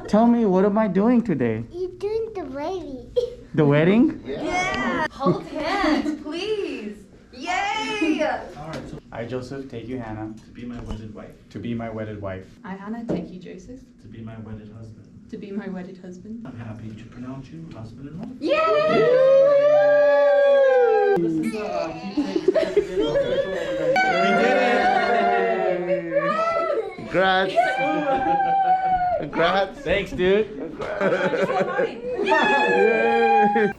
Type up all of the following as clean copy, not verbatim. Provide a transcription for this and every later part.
Tell me, what am I doing today? You're doing the wedding. The wedding? Yeah. Hold hands, please. Yay! Alright, so I, Joseph, take you, Hannah, To be my wedded wife. to be my wedded wife. I, Hannah, take you, Joseph, To be my wedded husband. to be my wedded husband. I'm happy to pronounce you husband-in-law. Yay! This is Congrats! Congrats! Thanks, dude.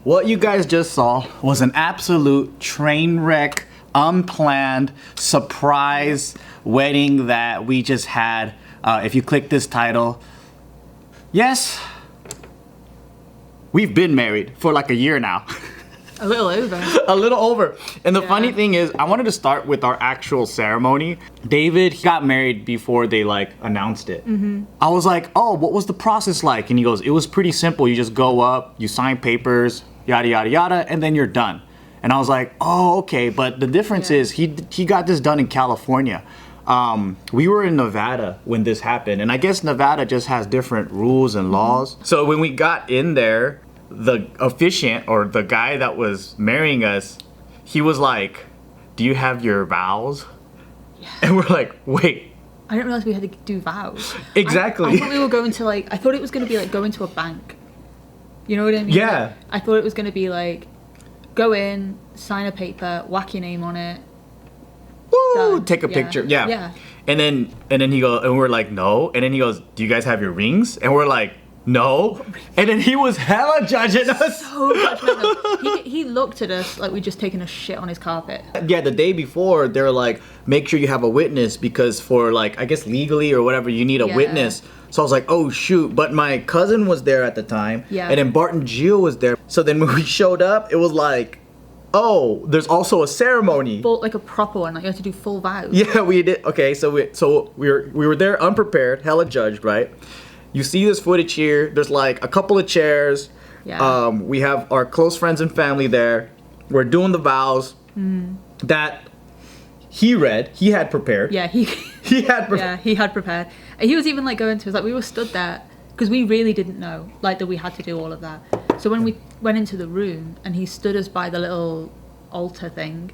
What you guys just saw was an absolute train wreck, unplanned, surprise wedding that we just had. If you click this title, yes, we've been married for like a year now. A little over. A little over. And the Yeah. funny thing is, I wanted to start with our actual ceremony. David, he got married before they like announced it. I was like, oh, what was the process like? And he goes, it was pretty simple. You just go up, you sign papers, yada, yada, yada, and then you're done. And I was like, oh, okay. But the difference is he got this done in California. We were in Nevada when this happened. And I guess Nevada just has different rules and laws. So when we got in there, the officiant or the guy that was marrying us, he was like, do you have your vows? Yeah. And we're like, wait. I didn't realize we had to do vows. Exactly. I thought we were going to like, I thought it was going to be like going to a bank. You know what I mean? Yeah. Like, I thought it was going to be like, go in, sign a paper, whack your name on it. Woo, Done. take a Yeah. picture. Yeah. Yeah. And then he goes, and we're like, no. And then he goes, do you guys have your rings? And we're like, no. And then he was hella judging us. So judgmental. He looked at us like we'd just taken a shit on his carpet. Yeah, the day before, they're like, make sure you have a witness because for like, I guess legally or whatever, you need a Yeah. witness. So I was like, oh shoot. But my cousin was there at the time. Yeah. And then Barton Gio was there. So then when we showed up, it was like, oh, there's also a ceremony. Full, like a proper one, like you had to do full vows. Yeah, we did. Okay, so we were there unprepared, hella judged, right? You see this footage here. There's like a couple of chairs. Yeah. We have our close friends and family there. We're doing the vows that he read. He had prepared. Yeah, he had prepared. Yeah, he had prepared. And he was even like going to us, like we were stood there because we really didn't know like that we had to do all of that. So when we went into the room and he stood us by the little altar thing,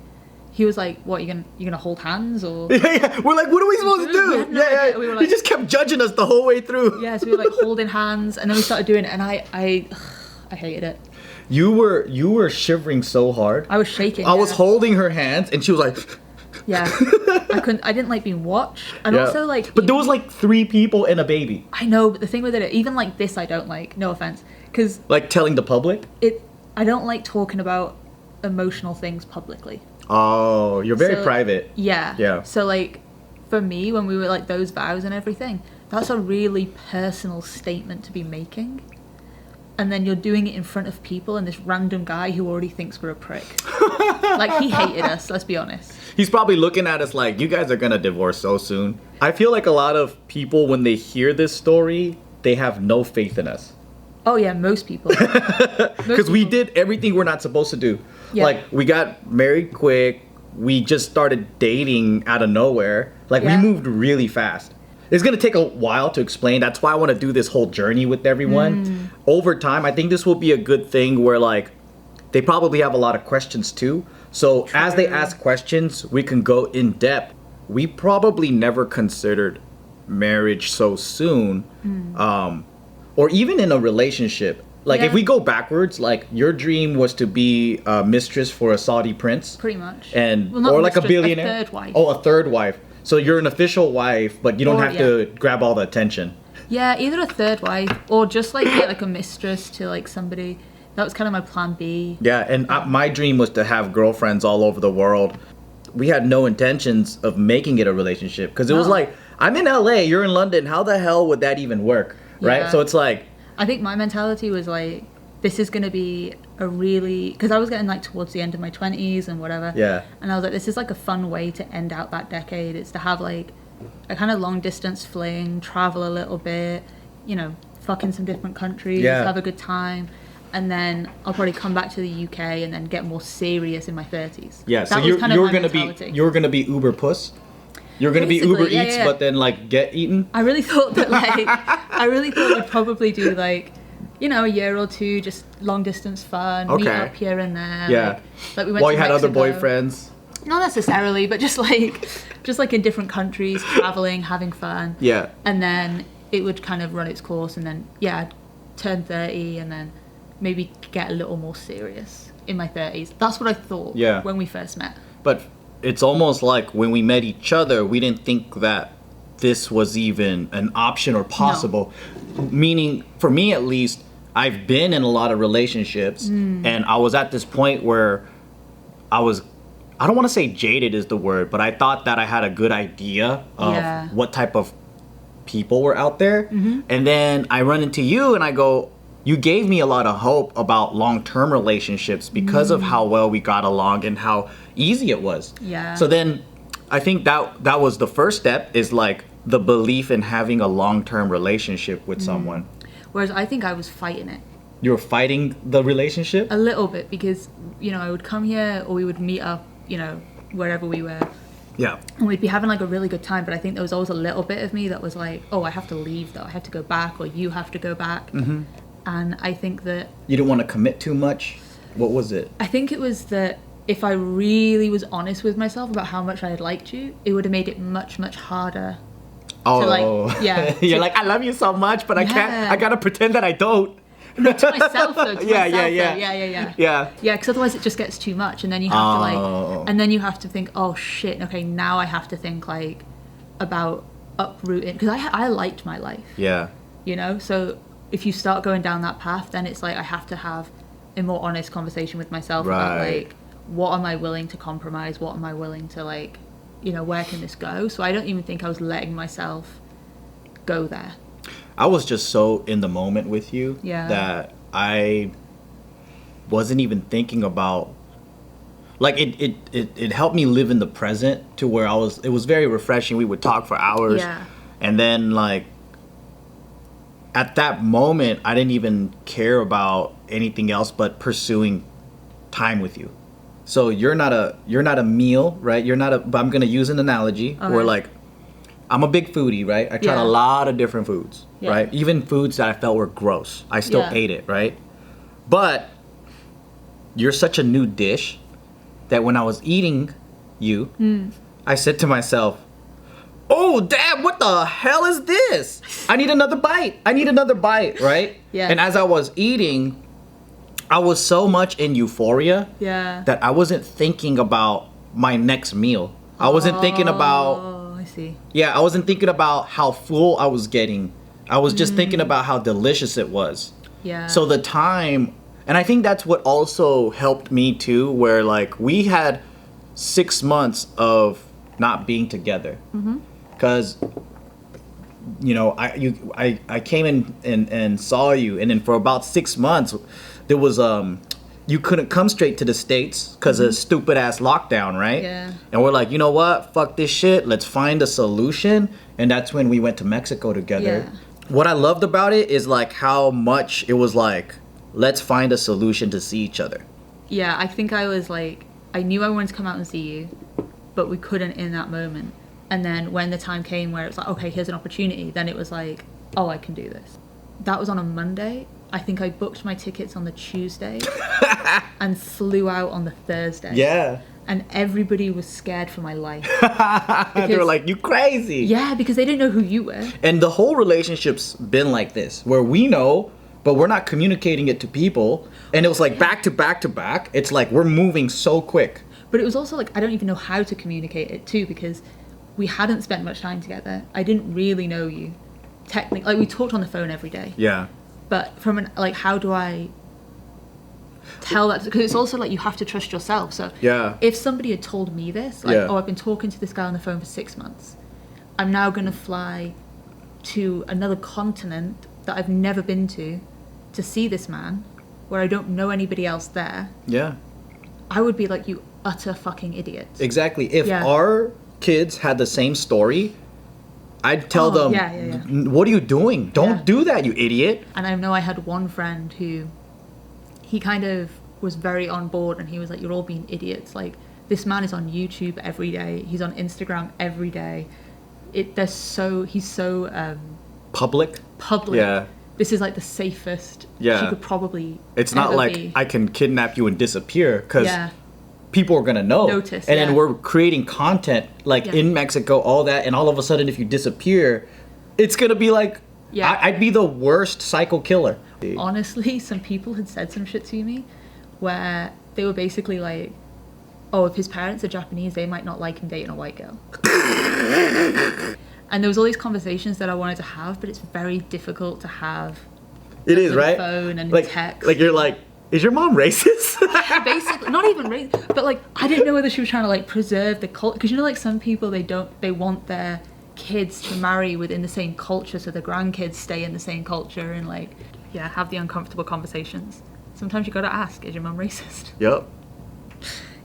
he was like, what, you gonna hold hands or? Yeah. We're like, what are we supposed to We do? had no idea. We were like- he just kept judging us the whole way through. Yeah, so we were like holding hands and then we started doing it and I hated it. You were shivering so hard. I was shaking. I was yeah. holding her hands and she was like, Yeah. I didn't like being watched. And yeah. also like But there was like 3 people and a baby. I know, but the thing with it, even like this I don't like, no offense. Because Like telling the public? I don't like talking about emotional things publicly. Oh, you're very So, private. Yeah. Yeah. So like for me, when we were like those vows and everything, that's a really personal statement to be making. And then you're doing it in front of people and this random guy who already thinks we're a prick. Like he hated us, let's be honest. He's probably looking at us like, you guys are gonna divorce so soon. I feel like a lot of people, when they hear this story, they have no faith in us. Oh yeah, most people. Because we did everything we're not supposed to do. Yeah. Like, we got married quick. We just started dating out of nowhere. Like, Yeah. we moved really fast. It's going to take a while to explain. That's why I want to do this whole journey with everyone. Over time, I think this will be a good thing where, like, they probably have a lot of questions, too. So, as they ask questions, we can go in depth. We probably never considered marriage so soon. Or even in a relationship. Like, if Yeah. we go backwards, like, your dream was to be a mistress for a Saudi prince. Pretty much. And, Well, not or like a mistress, billionaire. A third wife. Oh, a third wife. So you're an official wife, but you don't Or, have to grab all the attention. Yeah, either a third wife or just like get like a mistress to like somebody. That was kind of my plan B. Yeah, and my dream was to have girlfriends all over the world. We had no intentions of making it a relationship because it was No. like, I'm in LA, you're in London. How the hell would that even work? Right? Yeah. So it's like, I think my mentality was like, this is going to be a really, because I was getting like towards the end of my 20s and whatever. yeah. And I was like, this is like a fun way to end out that decade. It's to have like a kind of long distance fling, travel a little bit, you know, fuck in some different countries, Yeah. have a good time. And then I'll probably come back to the UK and then get more serious in my 30s. Yeah, so That was you're kind of my gonna mentality. be Uber puss. You're gonna be Basically, Uber yeah, Eats, yeah. but then like get eaten. I really thought that we'd probably do like, you know, a year or two, just long distance fun, meet Okay. up here and there. Yeah. Like we went While to you had other Mexico. boyfriends. Not necessarily, but just like in different countries, traveling, having fun. Yeah. And then it would kind of run its course, and then I'd turn 30, and then maybe get a little more serious in my 30s. That's what I thought. Yeah. When we first met. But it's almost like when we met each other, we didn't think that this was even an option or possible. Meaning, for me at least, I've been in a lot of relationships, and I was at this point where I don't want to say jaded is the word, but I thought that I had a good idea of what type of people were out there. And then I run into you and I go, you gave me a lot of hope about long-term relationships because of how well we got along and how easy it was. Yeah. So then I think that was the first step, is like the belief in having a long-term relationship with someone. Whereas I think I was fighting it You were fighting the relationship? a little bit because, you know, I would come here or we would meet up, you know, wherever we were. Yeah. And we'd be having like a really good time, but I think there was always a little bit of me that was like, oh, I have to leave though. I have to go back, or you have to go back. And I think that... You didn't want to commit too much? What was it? I think it was that if I really was honest with myself about how much I had liked you, it would have made it much, much harder. Oh, like, yeah, You're to- like, I love you so much, but I can't, Yeah. I gotta pretend that I don't. To myself though. To Yeah, myself, yeah, though. yeah. Yeah. Yeah. Yeah, because otherwise it just gets too much, and then you have to Oh. and then you have to think, oh shit, okay, now I have to think like about uprooting, because I liked my life, Yeah. you know. So if you start going down that path, then it's like I have to have a more honest conversation with myself about Right. like, what am I willing to compromise? What am I willing to, like, you know, where can this go? So I don't even think I was letting myself go there. I was just so in the moment with you Yeah. that I wasn't even thinking about, like, it helped me live in the present to where it was very refreshing. We would talk for hours. Yeah. And then, like, at that moment, I didn't even care about anything else but pursuing time with you. So you're not a meal, right? But I'm gonna use an analogy where, Okay. like, I'm a big foodie, right? I tried Yeah. a lot of different foods, Yeah. right? Even foods that I felt were gross. I still Yeah. ate it, right? But you're such a new dish that when I was eating you, I said to myself, oh, damn, what the hell is this? I need another bite. Right? Yeah. And as I was eating, I was so much in euphoria Yeah. that I wasn't thinking about my next meal. I wasn't thinking about, Oh, I see. I wasn't thinking about how full I was getting. I was just thinking about how delicious it was. Yeah. So the time, and I think that's what also helped me too, where like we had 6 months of not being together. Because, you know, I came in and saw you, and then for about 6 months, there was you couldn't come straight to the States because of stupid ass lockdown, right? Yeah. And we're like, you know what? Fuck this shit. Let's find a solution. And that's when we went to Mexico together. Yeah. What I loved about it is like how much it was like, let's find a solution to see each other. Yeah, I think I was like, I knew I wanted to come out and see you, but we couldn't in that moment. And then when the time came where it was like, okay, here's an opportunity, then it was like, oh, I can do this. That was on a Monday. I think I booked my tickets on the Tuesday and flew out on the Thursday. Yeah. And everybody was scared for my life. They were like, you crazy. Yeah, because they didn't know who you were. And the whole relationship's been like this, where we know, but we're not communicating it to people. And it was like back to back to back. It's like we're moving so quick. But it was also like, I don't even know how to communicate it too, because we hadn't spent much time together. I didn't really know you. Technically, like we talked on the phone every day. Yeah. But from an, like, how do I tell that? Because it's also like you have to trust yourself. So Yeah. if somebody had told me this, like, Yeah. oh, I've been talking to this guy on the phone for 6 months, I'm now going to fly to another continent that I've never been to see this man, where I don't know anybody else there, Yeah. I would be like, you utter fucking idiot. Exactly. If Yeah. our kids had the same story, I'd tell them, yeah. what are you doing? Don't Yeah. do that, you idiot. And I know I had one friend who, he kind of was very on board, and he was like, you're all being idiots. Like, This man is on YouTube every day. He's on Instagram every day. He's so Public. public. Yeah. This is like the safest Yeah. she could probably It's not ever like be. I can kidnap you and disappear because Yeah. people are gonna know. Notice, and yeah. then we're creating content like Yeah. in Mexico, all that, and all of a sudden, if you disappear, it's gonna be like, Yeah. I'd be the worst psycho killer. Honestly, some people had said some shit to me where they were basically like, oh, if his parents are Japanese, they might not like him dating a white girl. And there was all these conversations that I wanted to have, but it's very difficult to have. It is, with right? phone and like, text. Like you're like, is your mom racist? Basically, not even race, but like I didn't know whether she was trying to like preserve the culture, because you know, like some people they want their kids to marry within the same culture, so the grandkids stay in the same culture and like have the uncomfortable conversations. Sometimes you gotta ask, is your mom racist? Yep.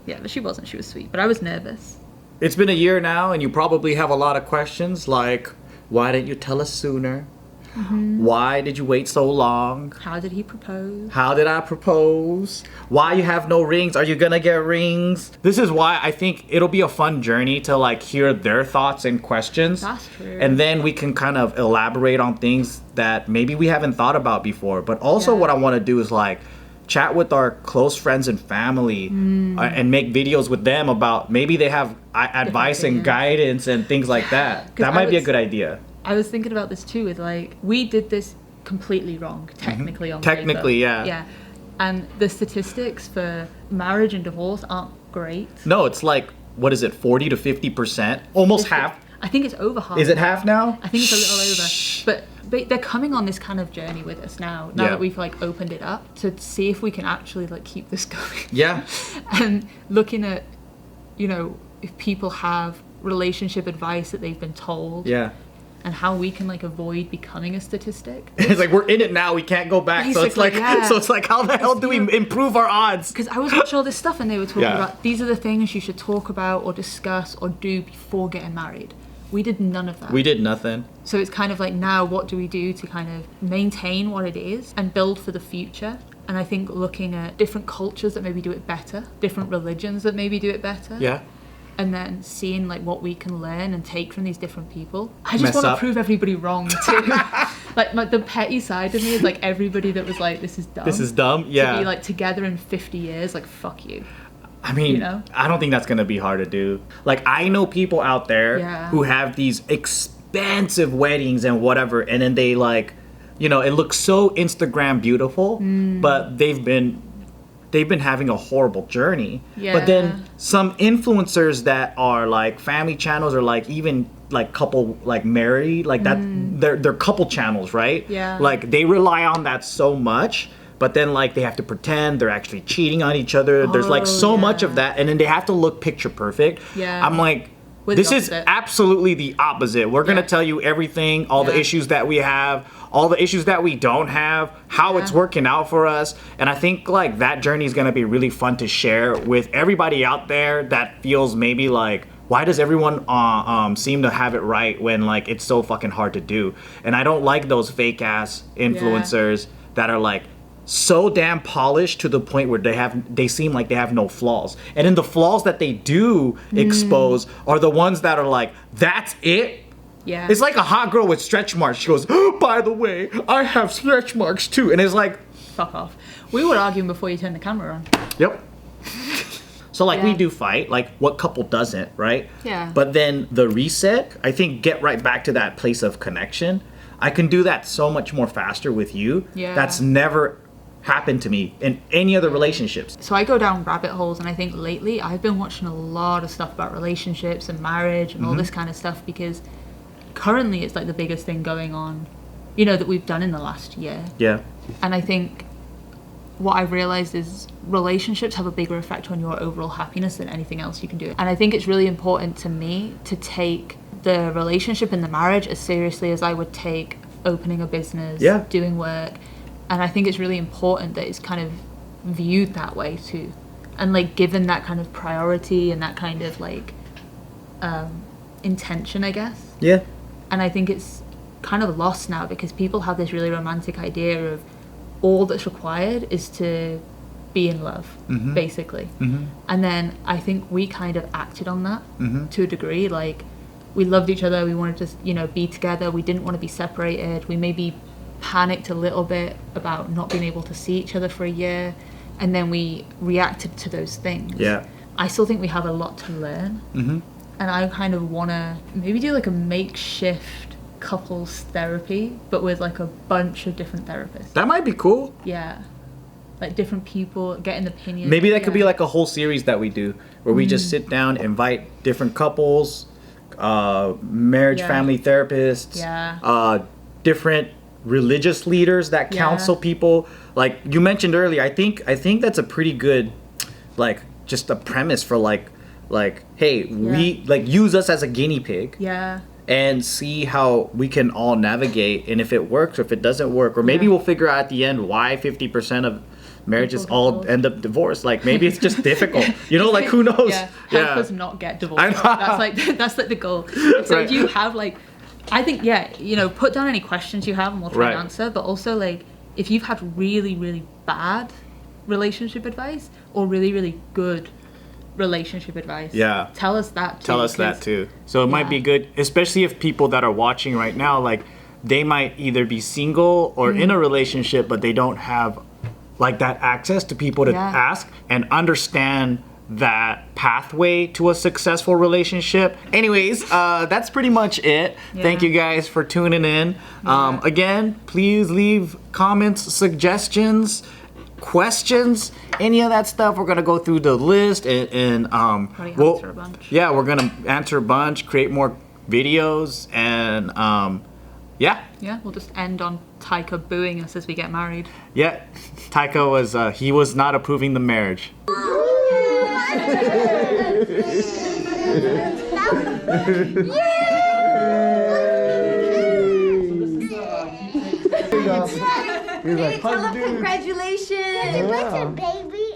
Yeah, but she wasn't. She was sweet, but I was nervous. It's been a year now, and you probably have a lot of questions like, why didn't you tell us sooner? Why did you wait so long? How did he propose? How did I propose? Why you have no rings? Are you gonna get rings? This is why I think it'll be a fun journey to like hear their thoughts and questions. That's true. And then we can kind of elaborate on things that maybe we haven't thought about before. But also Yeah. what I want to do is like chat with our close friends and family and make videos with them about maybe they have advice and opinions. guidance and things like that. 'Cause That I might be a was- good idea. I was thinking about this too, with like, we did this completely wrong, technically on paper. Technically, yeah. Yeah. And the statistics for marriage and divorce aren't great. No, it's like, what is it, 40 to 50%? Almost half. I think it's over half. Is it half now? I think it's a little over. But they're coming on this kind of journey with us now Yeah. that we've like opened it up, to see if we can actually like keep this going. Yeah. And looking at, you know, if people have relationship advice that they've been told. Yeah. And how we can like avoid becoming a statistic. It's like we're in it now. We can't go back. So it's like, Basically, yeah. so it's like, how the hell do we improve our odds? Because I was watching all this stuff and they were talking Yeah. about these are the things you should talk about or discuss or do before getting married. We did none of that. We did nothing. So it's kind of like, now what do we do to kind of maintain what it is and build for the future? And I think looking at different cultures that maybe do it better, different religions that maybe do it better. Yeah. And then seeing like what we can learn and take from these different people. I just Mess want to up. prove everybody wrong too. like the petty side of me is like everybody that was like, this is dumb. This is dumb. Yeah. To be like together in 50 years, like fuck you. I mean, you know? I don't think that's going to be hard to do. Like, I know people out there Yeah. who have these expensive weddings and whatever, and then they like, you know, it looks so Instagram beautiful, but they've been having a horrible journey. But then Yeah. some influencers that are like family channels or like even like couple like married, like that they're couple channels, right? Yeah. Like they rely on that so much. But then, like, they have to pretend they're actually cheating on each other. There's, like, so Oh, much yeah. of that. And then they have to look picture perfect. Yeah. I'm like, We're this the is opposite. absolutely the opposite. We're going to Yeah. tell you everything, all the Yeah. issues that we have, all the issues that we don't have, how it's Yeah. working out for us. And I think, like, that journey is going to be really fun to share with everybody out there that feels maybe like, why does everyone seem to have it right when, like, it's so fucking hard to do? And I don't like those fake-ass influencers that are, like, so damn polished to the point where they seem like they have no flaws. And then the flaws that they do expose are the ones that are like, that's it? Yeah. It's like a hot girl with stretch marks. She goes, oh, by the way, I have stretch marks too. And it's like, Fuck off. We were arguing before you turned the camera on. yep. So like we Yeah. do fight, like what couple doesn't, right? Yeah. But then the reset, I think get right back to that place of connection. I can do that so much more faster with you. Yeah. That's never happened to me in any other relationships. So I go down rabbit holes, and I think lately I've been watching a lot of stuff about relationships and marriage and all this kind of stuff, because currently it's like the biggest thing going on, you know, that we've done in the last year. Yeah. And I think what I've realized is relationships have a bigger effect on your overall happiness than anything else you can do. And I think it's really important to me to take the relationship and the marriage as seriously as I would take opening a business, Yeah. doing work. And I think it's really important that it's kind of viewed that way too. And like given that kind of priority and that kind of like intention, I guess. Yeah. And I think it's kind of lost now because people have this really romantic idea of all that's required is to be in love, basically. And then I think we kind of acted on that to a degree. Like, we loved each other, we wanted to, you know, be together, we didn't want to be separated, we maybe panicked a little bit about not being able to see each other for a year, and then we reacted to those things. Yeah. I still think we have a lot to learn, and I kind of want to maybe do like a makeshift couples therapy, but with like a bunch of different therapists. That might be cool. Yeah. Like different people, getting opinions. Maybe that could be like a whole series that we do, where we just sit down, invite different couples, marriage, family therapists, different religious leaders that counsel people. Like you mentioned earlier, I think that's a pretty good, like, just a premise for like, hey, we like use us as a guinea pig. Yeah. And see how we can all navigate, and if it works or if it doesn't work, or maybe we'll figure out at the end why 50% of marriages all end up divorced. Like maybe it's just difficult, you know, like who knows? Help us not get divorced. That's like the goal. So if you have like, I think you know, put down any questions you have and we'll try and answer. But also like, if you've had really, really bad relationship advice or really, really good relationship advice, tell us that too. So it might be good, especially if people that are watching right now, like they might either be single or in a relationship, but they don't have like that access to people to ask and understand that pathway to a successful relationship. Anyways, that's pretty much it. Thank you guys for tuning in. Again, please leave comments, suggestions, questions, any of that stuff. We're gonna go through the list and answer a bunch. We're gonna answer a bunch, create more videos, and we'll just end on Taika booing us as we get married. Taika was he was not approving the marriage. He's like, tell him congratulations. Congratulations, baby.